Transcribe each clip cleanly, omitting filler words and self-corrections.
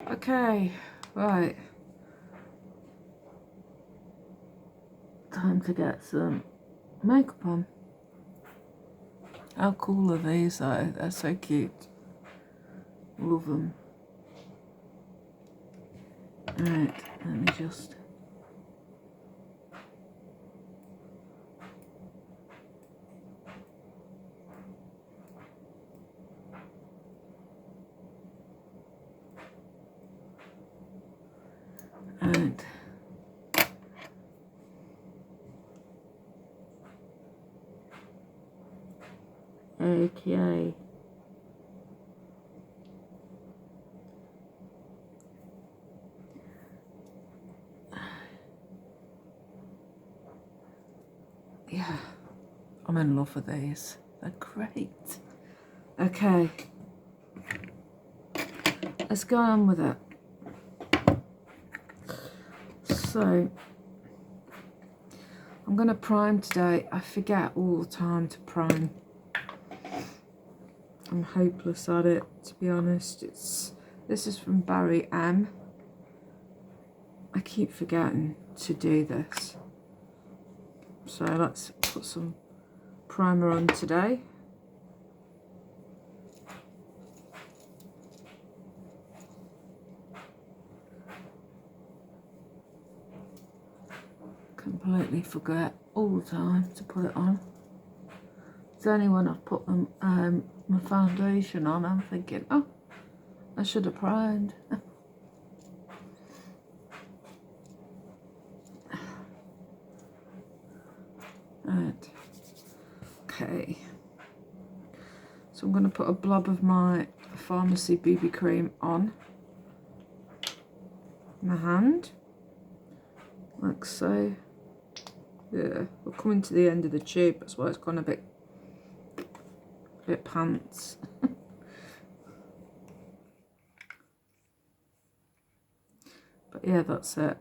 Okay, right. Time to get some makeup on. How cool are these though? They're so cute. Love them. Right, let me just... Right. Okay. Yeah, I'm in love with these. They're great. Okay. Let's go on with it. So, I'm going to prime today. I forget all the time to prime. I'm hopeless at it, to be honest. This is from grwm. I keep forgetting to do this. So let's put some primer on today. Completely forget all the time to put it on. It's only when I've put my foundation on I'm thinking, oh, I should have primed. Right. Okay. So I'm going to put a blob of my Pharmacy BB cream on my hand, like so. Yeah, we're coming to the end of the tube, that's why it's gone a bit pants. But yeah, that's it.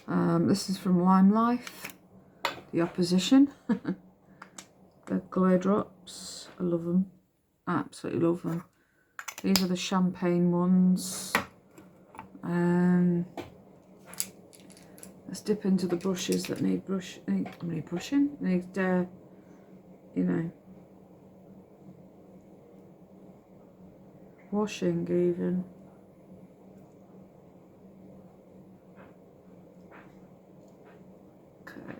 This is from Limelife, the opposition. The glow drops, I love them, absolutely love them. These are the champagne ones. Let's dip into the brushes that need brushing, you know, washing even. Okay,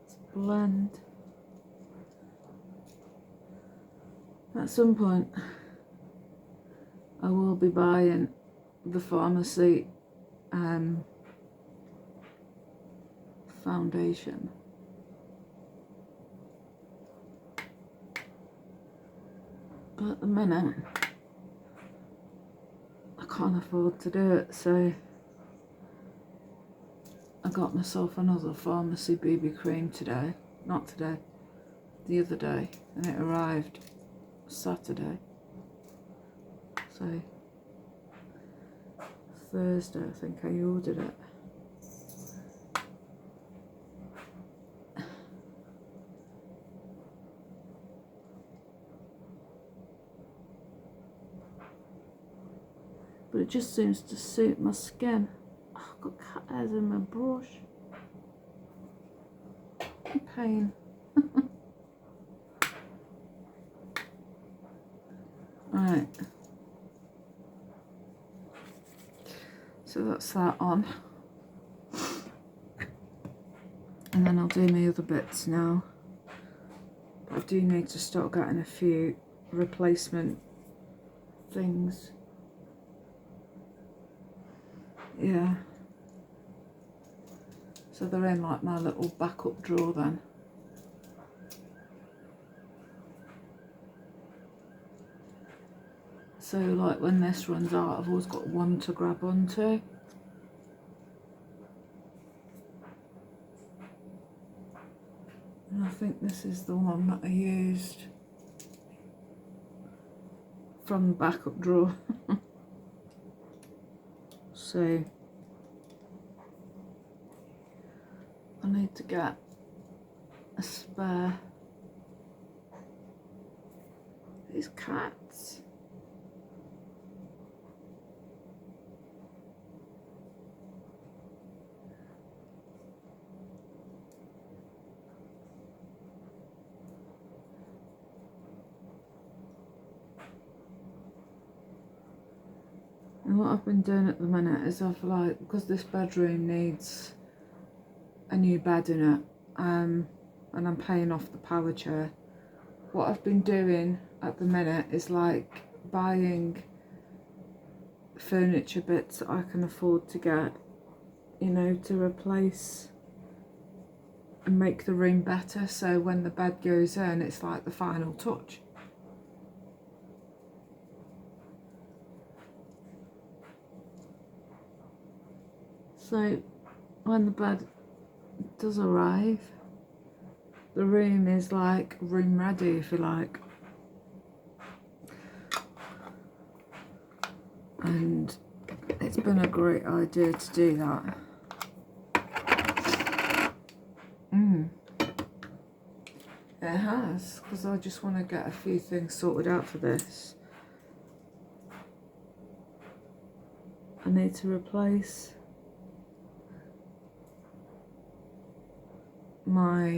let's blend. At some point, I will be buying the Pharmacy foundation. But at the minute, I can't afford to do it, so I got myself another Pharmacy BB cream today. Not today, the other day, and it arrived Saturday. So Thursday, I think I ordered it. But it just seems to suit my skin. Oh, I've got cat hairs in my brush. Pain. Right. So that's that on. And then I'll do my other bits now. But I do need to start getting a few replacement things. Yeah. So they're in like my little backup drawer then. So like when this runs out, I've always got one to grab onto. And I think this is the one that I used from the backup drawer. So I need to get a spare. These cats. And what I've been doing at the minute is because this bedroom needs a new bed in it, and I'm paying off the power chair. What I've been doing at the minute is like buying furniture bits that I can afford to get, you know, to replace and make the room better, so when the bed goes in it's like the final touch. So when the bed does arrive, the room is like room ready, if you like. And it's been a great idea to do that. It has, because I just want to get a few things sorted out for this. I need to replace my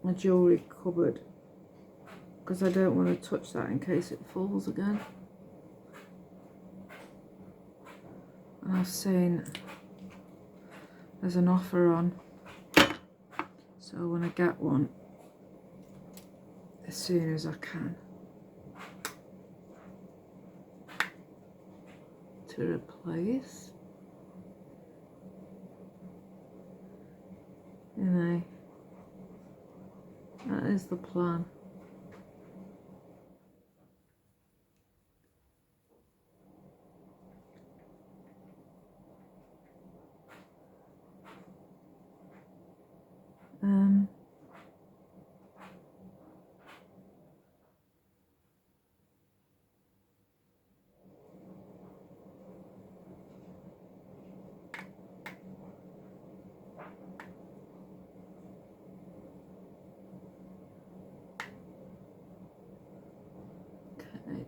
my jewellery cupboard, because I don't want to touch that in case it falls again. And I've seen there's an offer on, so I want to get one as soon as I can to replace, you know, that is the plan. Okay.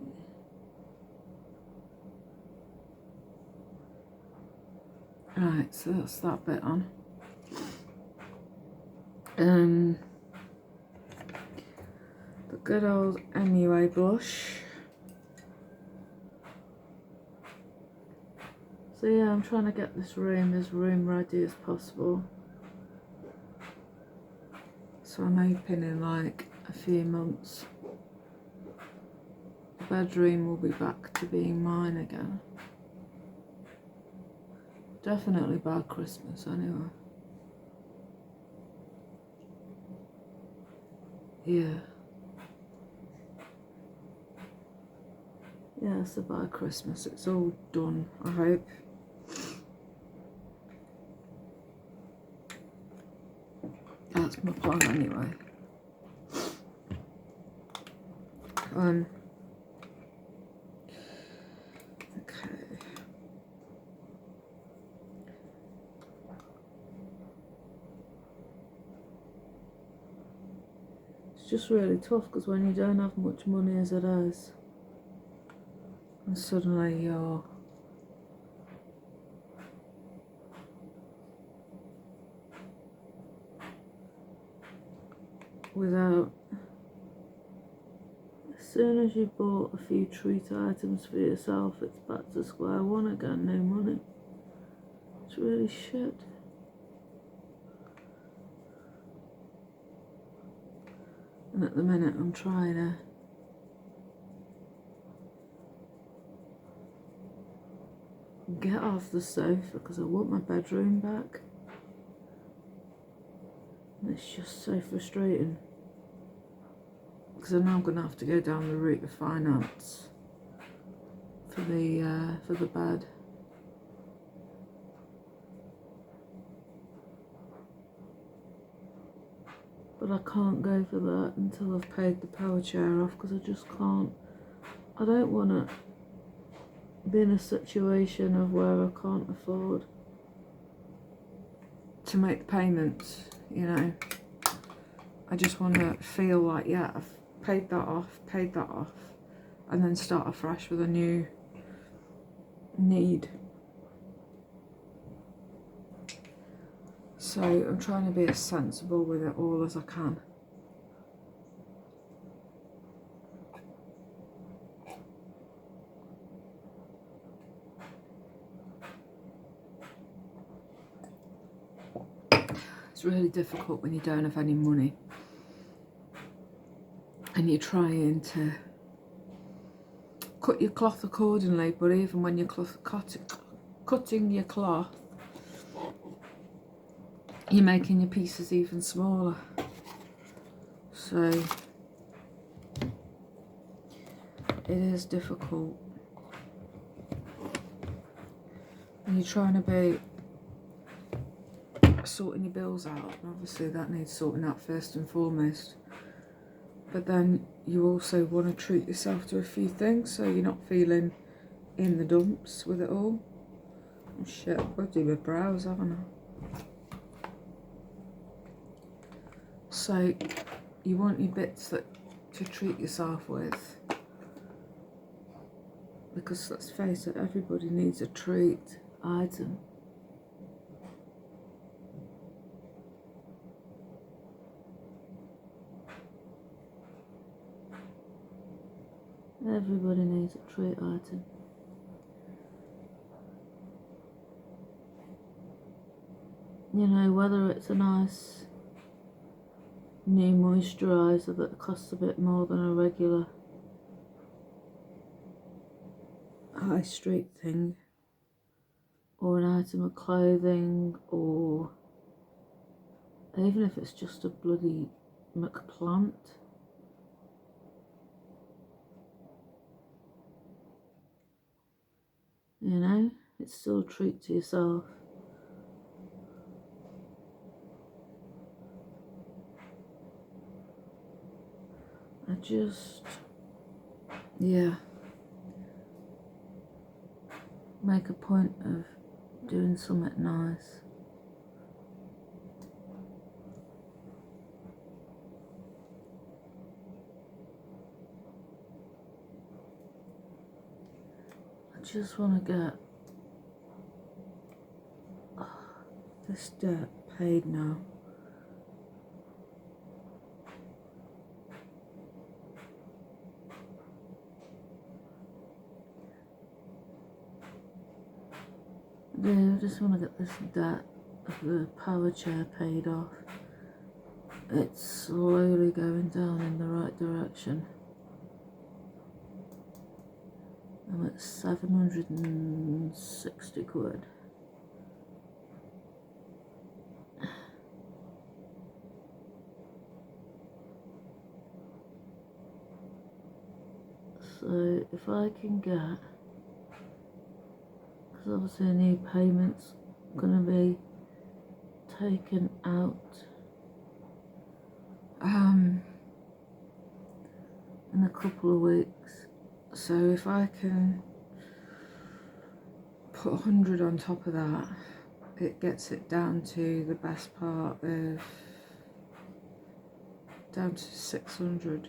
Right, so that's that bit on. The good old Anyway blush. So yeah, I'm trying to get this room as room ready as possible. So I'm hoping in like a few months the bedroom will be back to being mine again. Definitely by Christmas anyway. Yeah. Yeah, so by Christmas it's all done, I hope. That's my plan anyway. Okay. It's just really tough because when you don't have much money as it is, and suddenly you're without, as soon as you bought a few treat items for yourself, it's back to square one again, no money. It's really shit. And at the minute I'm trying to get off the sofa because I want my bedroom back. And it's just so frustrating because I know I'm going to have to go down the route of finance for the bed. But I can't go for that until I've paid the power chair off because I just can't. I don't want to be in a situation of where I can't afford to make the payments, you know. I just want to feel like, yeah, I've paid that off, and then start afresh with a new need. So I'm trying to be as sensible with it all as I can. It's really difficult when you don't have any money and you're trying to cut your cloth accordingly, but even when you're cutting your cloth, you're making your pieces even smaller. So it is difficult when you're trying to be sorting your bills out. Obviously that needs sorting out first and foremost, but then you also want to treat yourself to a few things so you're not feeling in the dumps with it all. Oh shit, I've got to do my brows, haven't I? So you want your bits that to treat yourself with, because let's face it, everybody needs a treat item. Everybody needs a treat item. You know, whether it's a nice new moisturiser that costs a bit more than a regular high street thing, or an item of clothing, or even if it's just a bloody McPlant. You know, it's still a treat to yourself. I just, yeah, make a point of doing something nice. I just want to get this debt paid now. I just want to get this debt of the power chair paid off. It's slowly going down in the right direction. I'm at 760 quid. So if I can get, because obviously a new payment's going to be taken out in a couple of weeks. So if I can put 100 on top of that, it gets it down to the best part of, down to 600.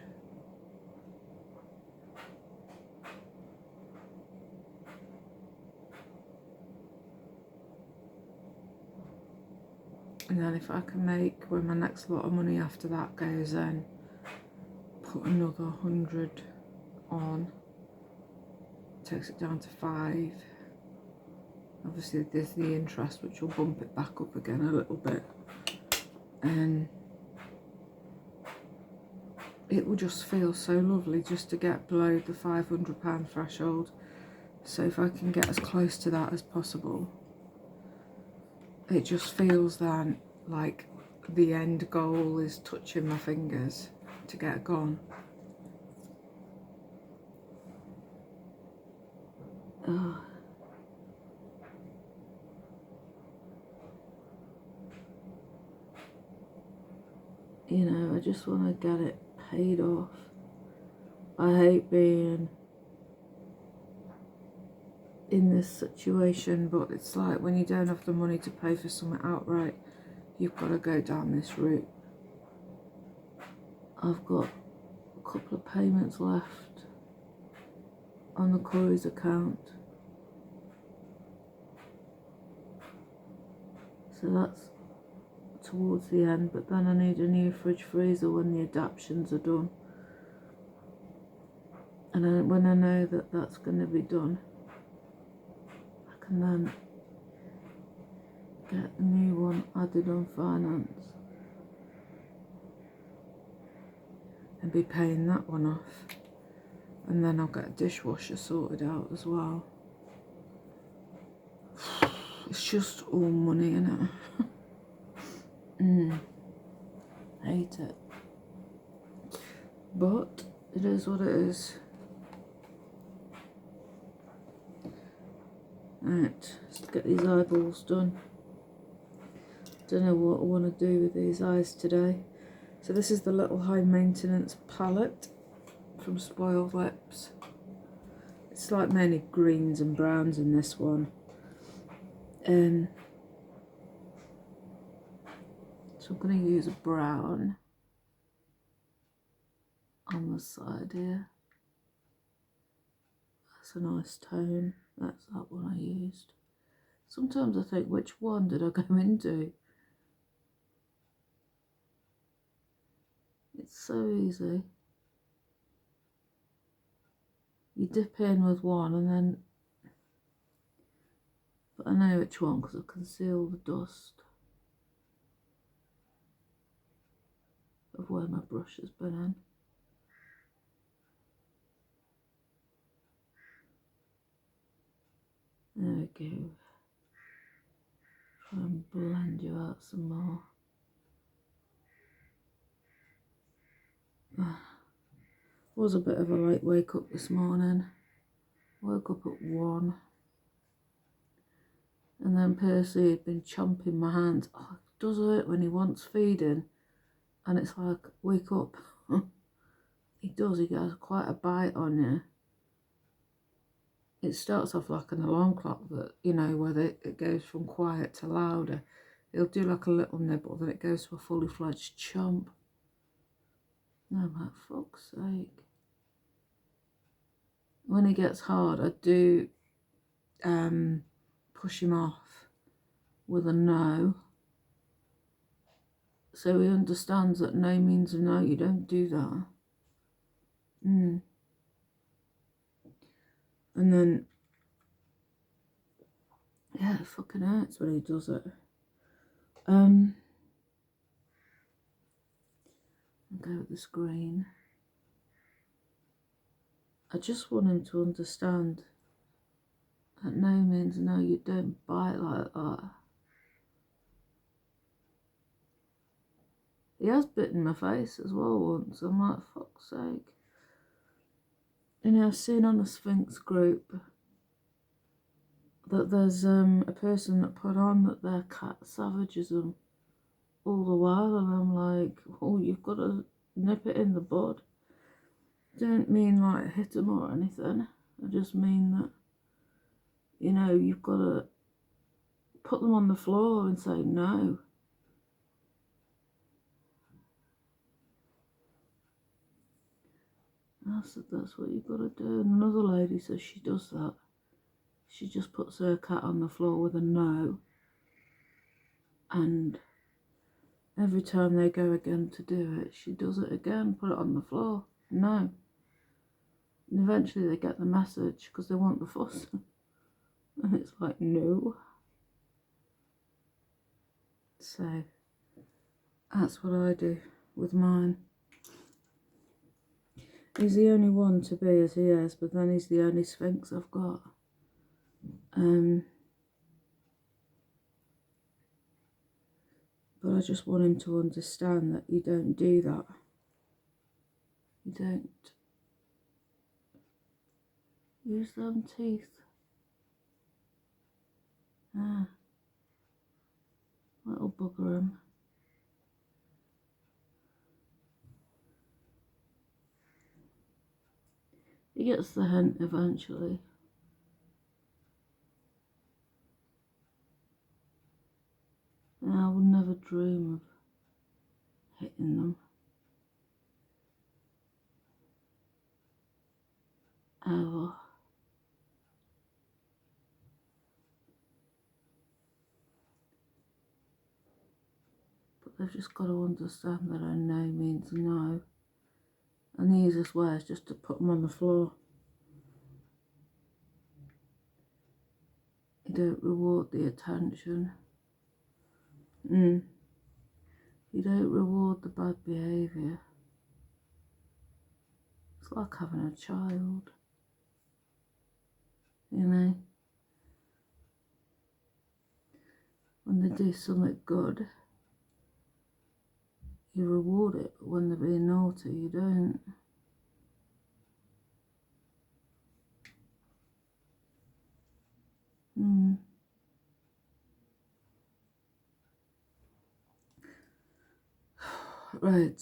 And then if I can make, when my next lot of money after that goes in, put another 100 on, takes it down to 5. Obviously there's the interest, which will bump it back up again a little bit, and it will just feel so lovely just to get below the £500 threshold. So if I can get as close to that as possible, it just feels then like the end goal is touching my fingers to get gone. Oh. You know, I just want to get it paid off. I hate being in this situation, but it's like when you don't have the money to pay for something outright, you've got to go down this route. I've got a couple of payments left on the Corey's account, so that's towards the end, but then I need a new fridge freezer when the adaptions are done, and then when I know that that's going to be done, I can then get a new one added on finance and be paying that one off, and then I'll get a dishwasher sorted out as well. It's just all money, innit? Hate it, but it is what it is. Right, let's get these eyeballs done. Don't know what I want to do with these eyes today. So this is the little high maintenance palette from Spoiled Lips. It's like mainly greens and browns in this one. So I'm going to use a brown on the side here. That's a nice tone. That's that one I used. Sometimes I think, which one did I go into? It's so easy. You dip in with one and then, but I know which one because I can see all the dust of where my brush has been in. There we go. Try and blend you out some more. Was a bit of a late wake up this morning. Woke up at 1. And then Percy had been chomping my hands. Oh, it does hurt when he wants feeding. And it's like, wake up. He does, he gets quite a bite on you. It starts off like an alarm clock that, you know, where it goes from quiet to louder. It'll do like a little nibble, then it goes to a fully fledged chomp. No, my fuck's sake. When he gets hard, I do push him off with a no. So he understands that no means a no, you don't do that. And then, yeah, it fucking hurts when he does it. I'll go with this green. I just want him to understand that no means no, you don't bite like that. He has bitten my face as well once. I'm like, fuck's sake. You know, I've seen on the Sphinx group that there's a person that put on that their cat savages them all the while, and I'm like, oh, you've got to nip it in the bud. Don't mean like hit them or anything. I just mean that, you know, you've got to put them on the floor and say no. I said, that's what you've got to do. And another lady says she does that. She just puts her cat on the floor with a no. And every time they go again to do it, she does it again, put it on the floor. No. And eventually they get the message because they want the fuss. And it's like, no. So, that's what I do with mine. He's the only one to be as he is, but then he's the only Sphinx I've got. But I just want him to understand that you don't do that. You don't use them teeth. Little bugger him. He gets the hint eventually. And I would never dream of hitting them. Ever. But they've just got to understand that a no means no. And the easiest way is just to put them on the floor. You don't reward the attention. You don't reward the bad behaviour. It's like having a child, you know. When they do something good, you reward it, but when they're being naughty, you don't. Right,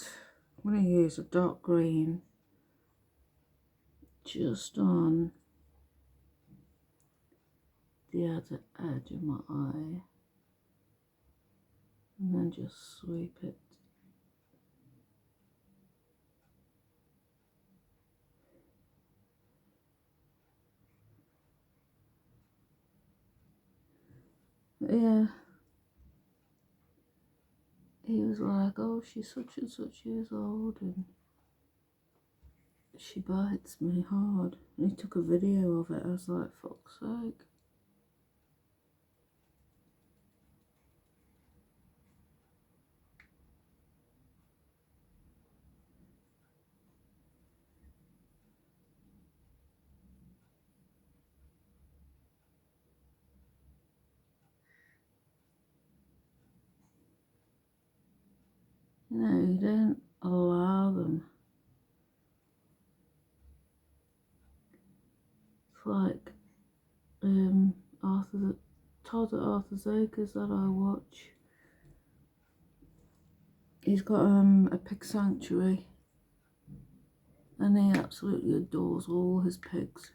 I'm going to use a dark green just on the outer edge of my eye, and then just sweep it. But yeah, he was like, oh, she's such and such years old and she bites me hard. And he took a video of it. I was like, fuck's sake. You know, you don't allow them. It's like Todd at Arthur's Acres that I watch. He's got a pig sanctuary and he absolutely adores all his pigs.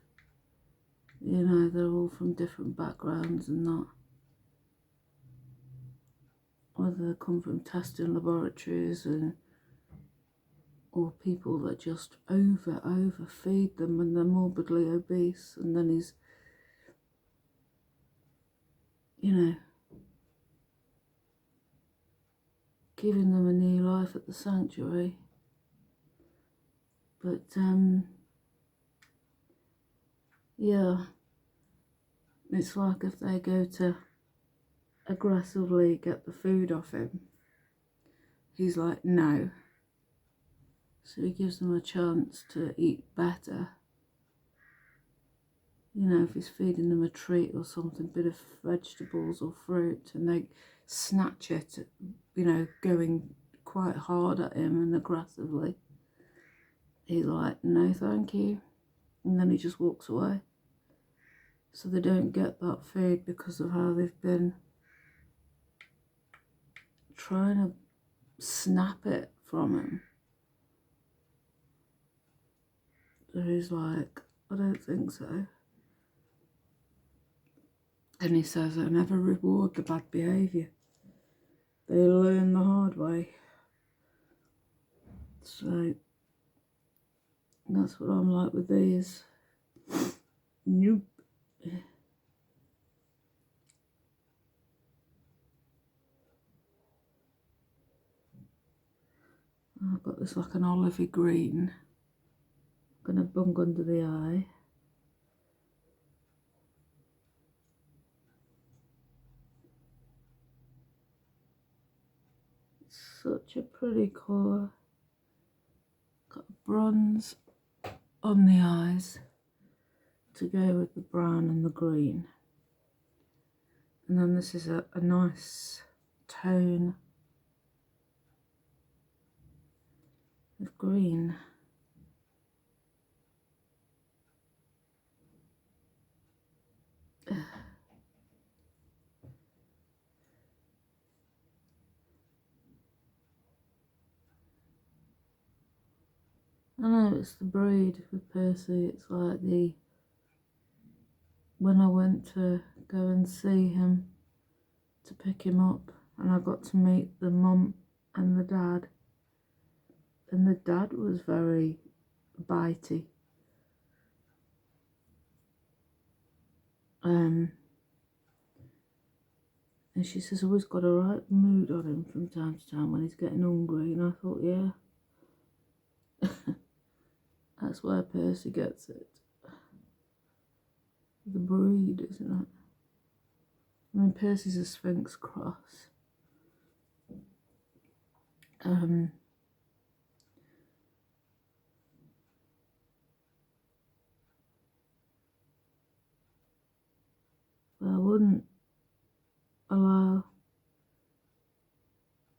You know, they're all from different backgrounds and that. Whether they come from testing laboratories or people that just overfeed them when they're morbidly obese, and then he's, you know, giving them a new life at the sanctuary. But yeah, it's like if they go to aggressively get the food off him, he's like, no. So he gives them a chance to eat better. You know, if he's feeding them a treat or something, bit of vegetables or fruit, and they snatch it, you know, going quite hard at him and aggressively, he's like, no thank you. And then he just walks away. So they don't get that food because of how they've been trying to snap it from him. So he's like, I don't think so. And he says, I never reward the bad behaviour. They learn the hard way. So that's what I'm like with these. Nope. I've got this like an olivey green. I'm going to bung under the eye. Such a pretty colour. Got bronze on the eyes to go with the brown and the green. And then this is a nice tone of green. I know it's the breed with Percy. It's like when I went to go and see him to pick him up, and I got to meet the mum and the dad, and the dad was very bitey. And she says, always got a right mood on him from time to time when he's getting hungry. And I thought, yeah, that's where Percy gets it. The breed, isn't it? I mean, Percy's a Sphinx cross. but I wouldn't allow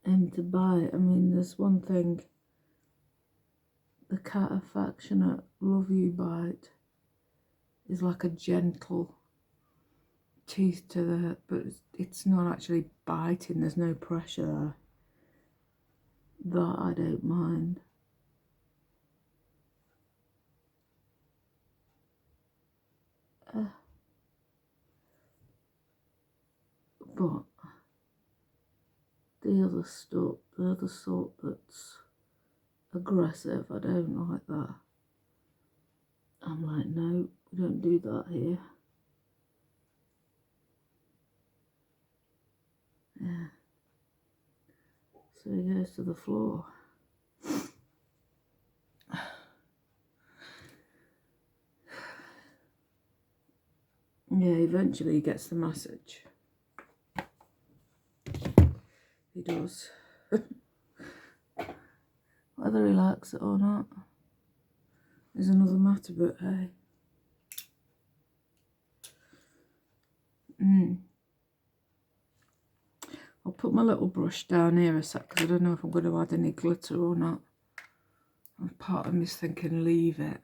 him to bite. I mean, there's one thing, the cat affectionate love you bite is like a gentle teeth to the, but it's not actually biting, there's no pressure there. That I don't mind. But the other stuff, the other sort that's aggressive, I don't like that. I'm like, no, we don't do that here. Yeah. So he goes to the floor. Yeah, eventually he gets the message. He does. Whether he likes it or not is another matter, but hey. I'll put my little brush down here a sec because I don't know if I'm going to add any glitter or not. And part of me's thinking leave it.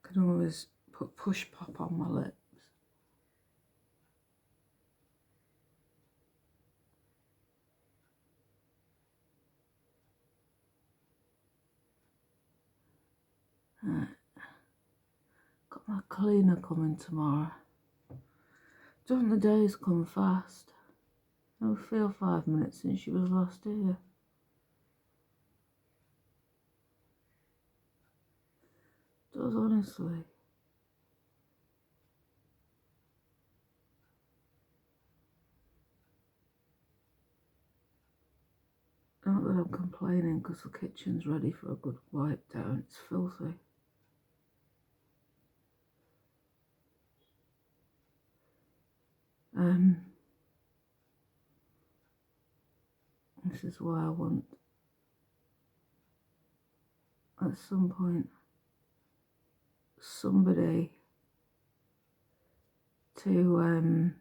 Can always put push pop on my lips. Right. Got my cleaner coming tomorrow. Don't the days come fast? I feel 5 minutes since she was last here. Does honestly. Not that I'm complaining because the kitchen's ready for a good wipe down. It's filthy. This is why I want at some point somebody to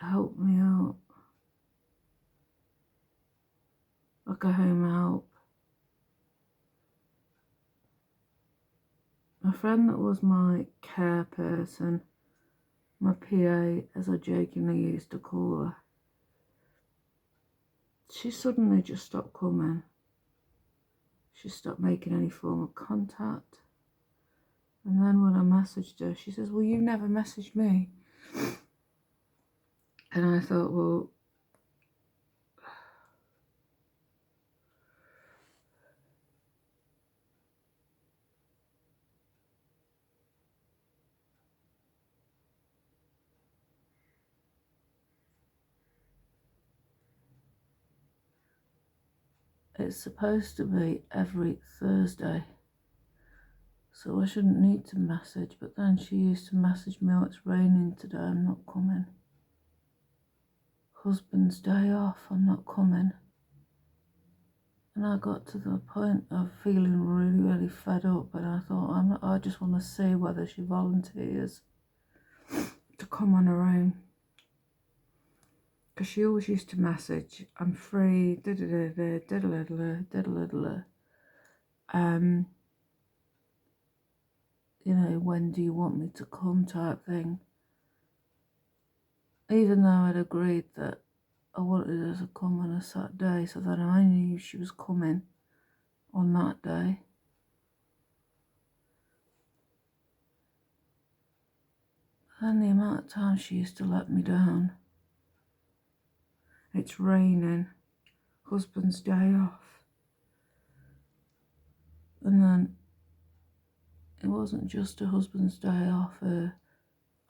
help me out, like a home help. My friend that was my care person, my PA as I jokingly used to call her, she suddenly just stopped coming. She stopped making any form of contact. And then when I messaged her, she says, well, you never messaged me. And I thought, well, it's supposed to be every Thursday, so I shouldn't need to message. But then she used to message me, oh, it's raining today, I'm not coming. Husband's day off, I'm not coming. And I got to the point of feeling really, really fed up, and I thought, I just want to see whether she volunteers to come on her own. Because she always used to message, I'm free, da-da-da-da, da-da-da-da, da-da-da-da. You know, when do you want me to come type thing. Even though I'd agreed that I wanted her to come on a Saturday, so that I knew she was coming on that day. And the amount of time she used to let me down. It's raining, husband's day off. And then it wasn't just her husband's day off, her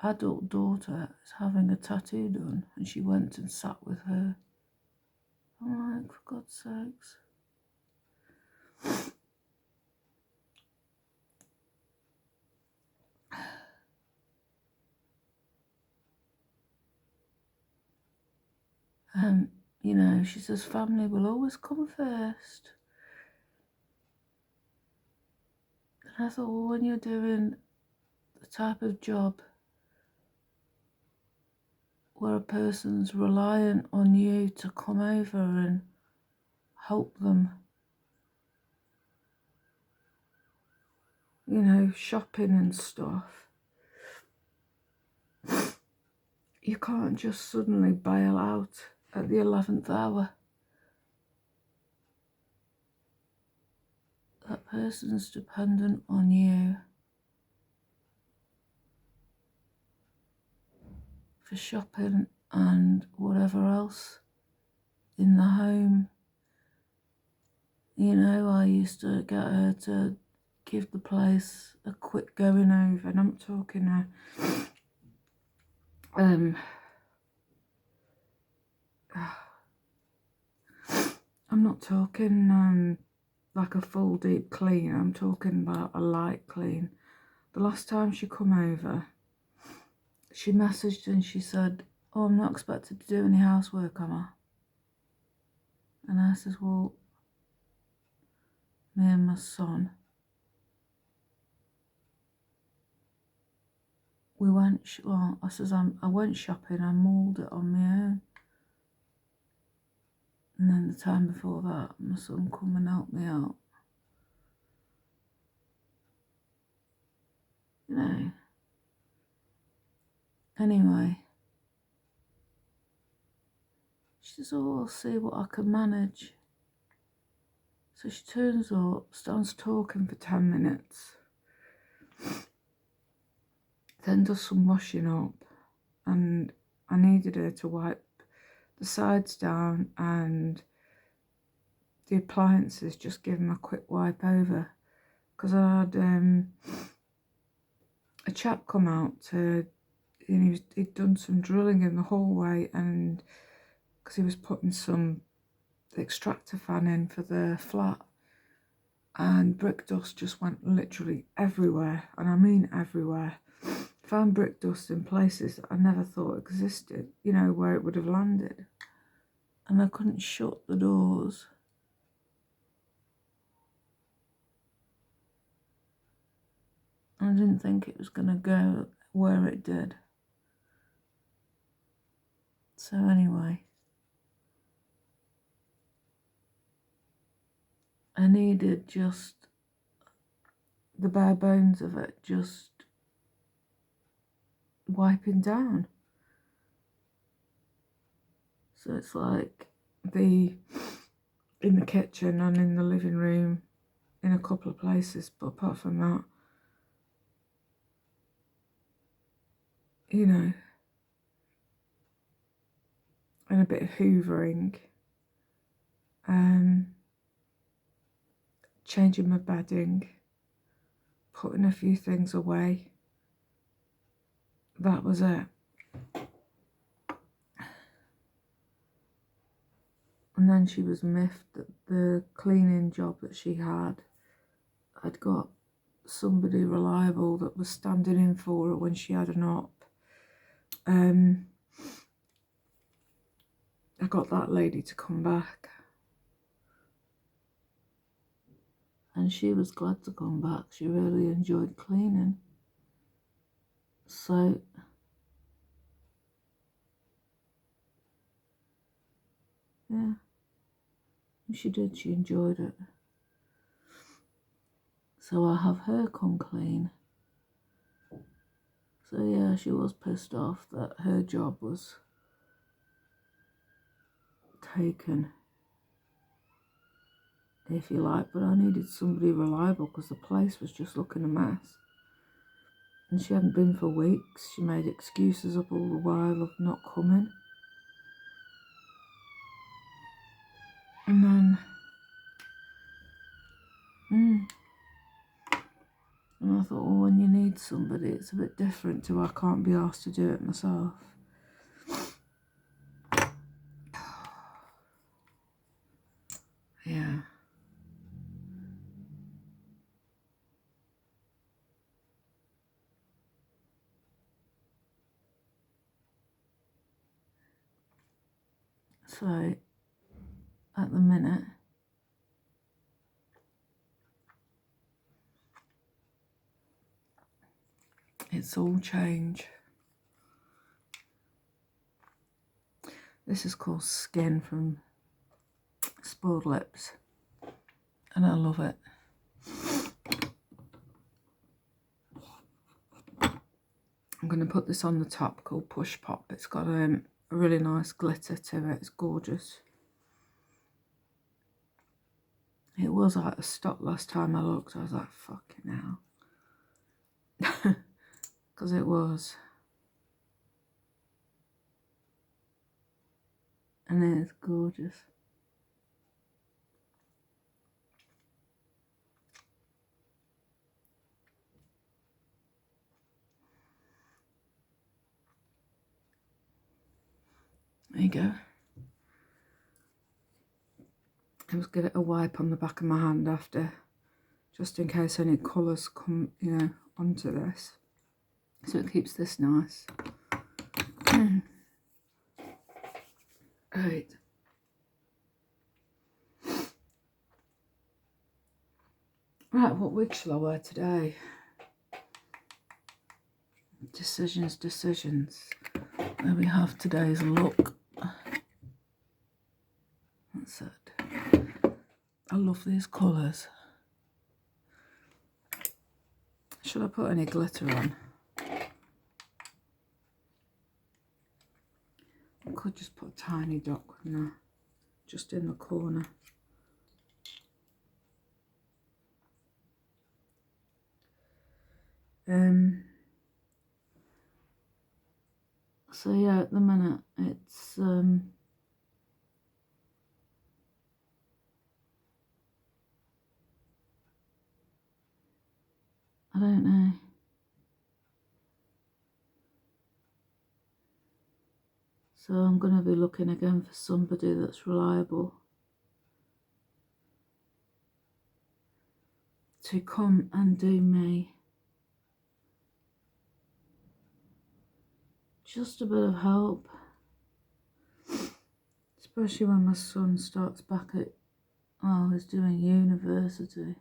adult daughter is having a tattoo done, and she went and sat with her. I'm like, for God's sakes. You know, she says family will always come first. And I thought, well, when you're doing the type of job where a person's reliant on you to come over and help them, you know, shopping and stuff, you can't just suddenly bail out at the 11th hour. That person's dependent on you for shopping and whatever else in the home. You know, I used to get her to give the place a quick going over, and I'm talking I'm not talking like a full deep clean. I'm talking about a light clean. The last time she come over, she messaged and she said, "Oh, I'm not expected to do any housework, am I?" And I says, "Well, me and my son, we went, well," I says, I went shopping, I mauled it on my own. And then the time before that, my son come and helped me out. You know. Anyway, she says, "Oh, I'll see what I can manage." So she turns up, starts talking for 10 minutes, then does some washing up, and I needed her to wipe the sides down and the appliances, just give them a quick wipe over, because I had a chap come out to, you know, he'd done some drilling in the hallway, and because he was putting some extractor fan in for the flat, and brick dust just went literally everywhere, and I mean everywhere. Found brick dust in places that I never thought existed, you know, where it would have landed, and I couldn't shut the doors. I didn't think it was going to go where it did. So anyway, I needed just the bare bones of it, just wiping down. So it's like in the kitchen and in the living room, in a couple of places, but apart from that, you know, and a bit of hoovering, changing my bedding, putting a few things away. That was it. And then she was miffed that the cleaning job that she had, I'd got somebody reliable that was standing in for her when she had an op. I got that lady to come back, and she was glad to come back. She really enjoyed cleaning. So yeah, she did, she enjoyed it. So I have her come clean. So yeah, she was pissed off that her job was taken, if you like, but I needed somebody reliable because the place was just looking a mess. And she hadn't been for weeks. She made excuses up all the while of not coming. And then, and I thought, well, when you need somebody, it's a bit different to I can't be asked to do it myself. Yeah. So at the minute. It's all change. This is called Skin from Spoiled Lips, and I love it. I'm going to put this on the top, called Push Pop. It's got a really nice glitter to it. It's gorgeous. It was out of stock last time I looked. I was like, fucking hell. Because it was. And then it's gorgeous. There you go. I must give it a wipe on the back of my hand after, just in case any colours come, you know, onto this. So it keeps this nice. Right. Right, what wig shall I wear today? Decisions. There we have today's look. That's it. I love these colours. Should I put any glitter on? I could just put a tiny dot, couldn't I? Just in the corner. So yeah, at the minute it's I don't know. So I'm going to be looking again for somebody that's reliable to come and do me just a bit of help, especially when my son starts back at, oh, he's doing university,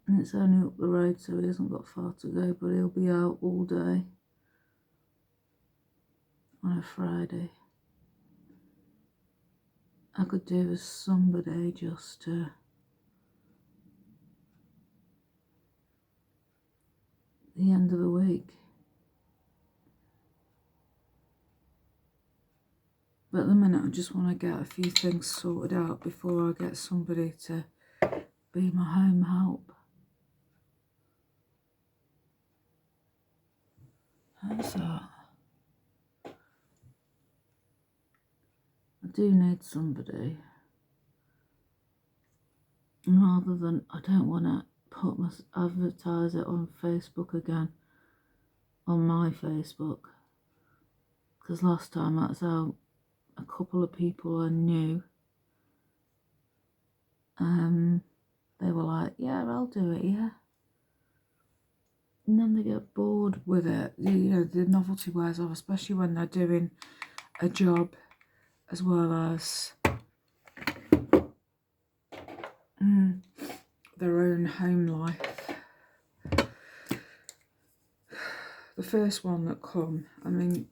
and it's only up the road, so he hasn't got far to go, but he'll be out all day on a Friday. I could do with somebody just to the end of the week. But at the minute I just want to get a few things sorted out before I get somebody to be my home help. How's that? I do need somebody. And rather than, I don't want to advertise it on Facebook again, on my Facebook, because last time that's how a couple of people I knew, they were like, yeah, I'll do it, yeah. And then they get bored with it. You know, the novelty wears off, especially when they're doing a job as well as their own home life. The first one that come, I mean,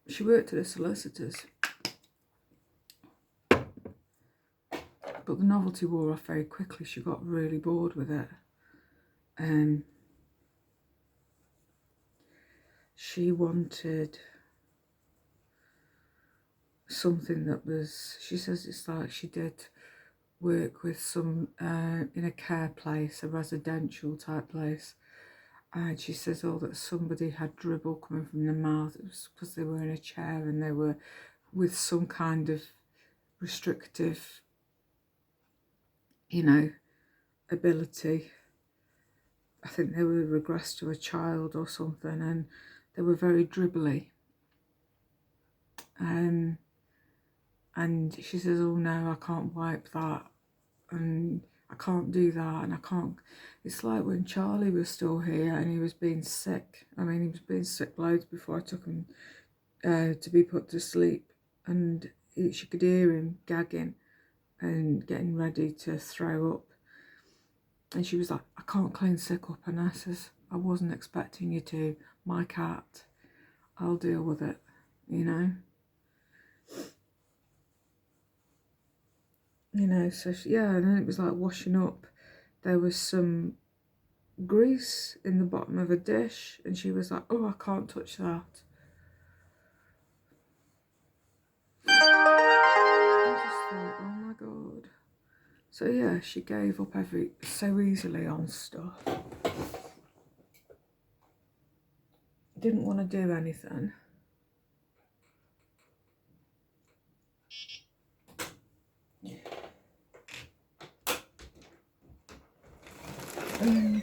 she worked at a solicitor's, but the novelty wore off very quickly. She got really bored with it. She wanted something that was, she says it's like she did work with some, in a care place, a residential type place. And she says, oh, that somebody had dribble coming from their mouth. It was because they were in a chair and they were with some kind of restrictive, you know, ability. I think they were regressed to a child or something, and they were very dribbly. And she says, oh no, I can't wipe that, and I can't do that, and I can't. It's like when Charlie was still here and he was being sick. I mean, he was being sick loads before I took him to be put to sleep, and she could hear him gagging and getting ready to throw up. And she was like, I can't clean sick up. And I says, I wasn't expecting you to. My cat, I'll deal with it, you know. You know, so she, yeah, and then it was like washing up. There was some grease in the bottom of a dish, and she was like, oh, I can't touch that. I just thought, oh my God. So yeah, she gave up so easily on stuff. Didn't want to do anything. Mm.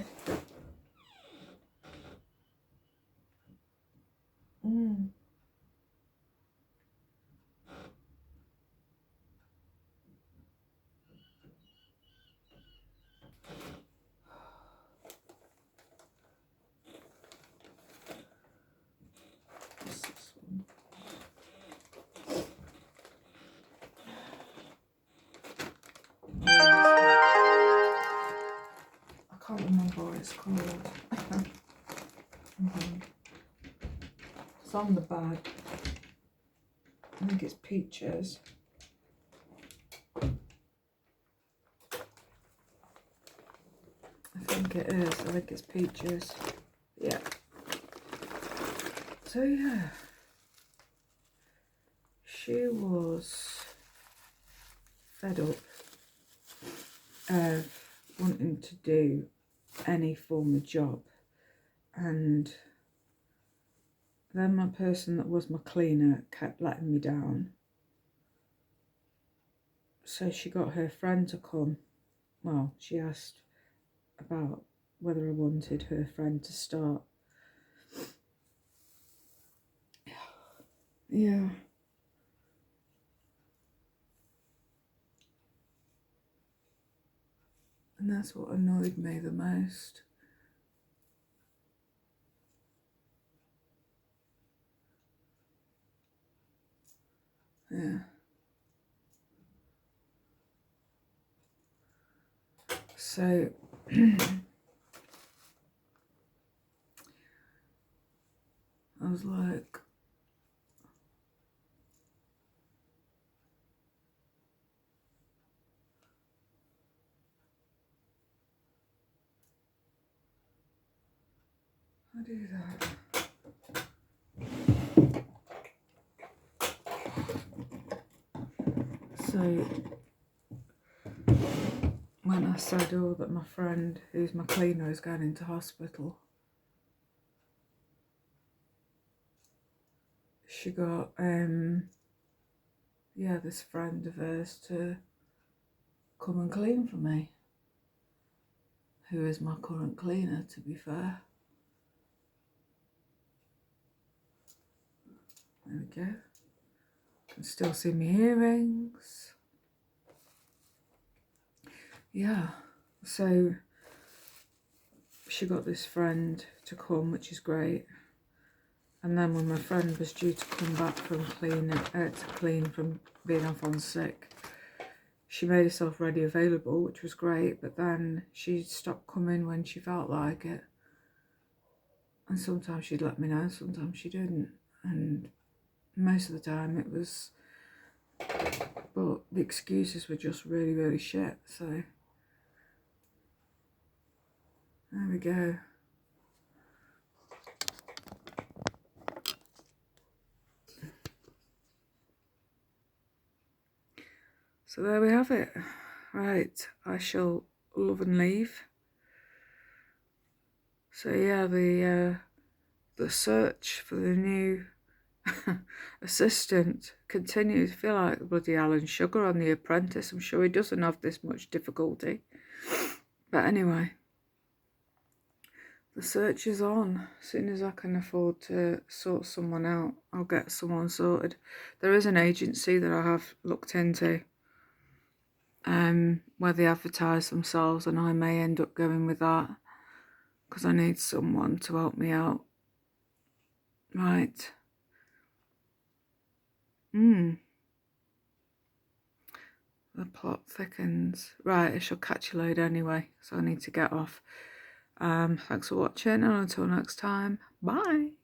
What's this one? I can't remember what it's called. It's on the bag. I think it's peaches. I think it is. I think it's peaches. Yeah. So yeah, she was fed up of wanting to do any form of job, and then my person that was my cleaner kept letting me down. So she got her friend to come. Well, she asked about whether I wanted her friend to start. Yeah. And that's what annoyed me the most. Yeah. So I was like, I do that. So when I said, oh, that my friend, who's my cleaner, is going into hospital, she got, yeah, this friend of hers to come and clean for me, who is my current cleaner, to be fair. There we go. You can still see my earrings. Yeah, so she got this friend to come, which is great. And then when my friend was due to come back from clean from being off on sick, she made herself ready available, which was great, but then she stopped coming when she felt like it. And sometimes she'd let me know, sometimes she didn't. And most of the time it was, but the excuses were just really, really shit, so there we go. So there we have it. Right, I shall love and leave. So yeah, the search for the new assistant continues. I feel like bloody Alan Sugar on The Apprentice. I'm sure he doesn't have this much difficulty. But anyway, the search is on. As soon as I can afford to sort someone out, I'll get someone sorted. There is an agency that I have looked into, where they advertise themselves, and I may end up going with that because I need someone to help me out. Right. The plot thickens. Right, I shall catch you later anyway, so I need to get off. Thanks for watching, and until next time, bye.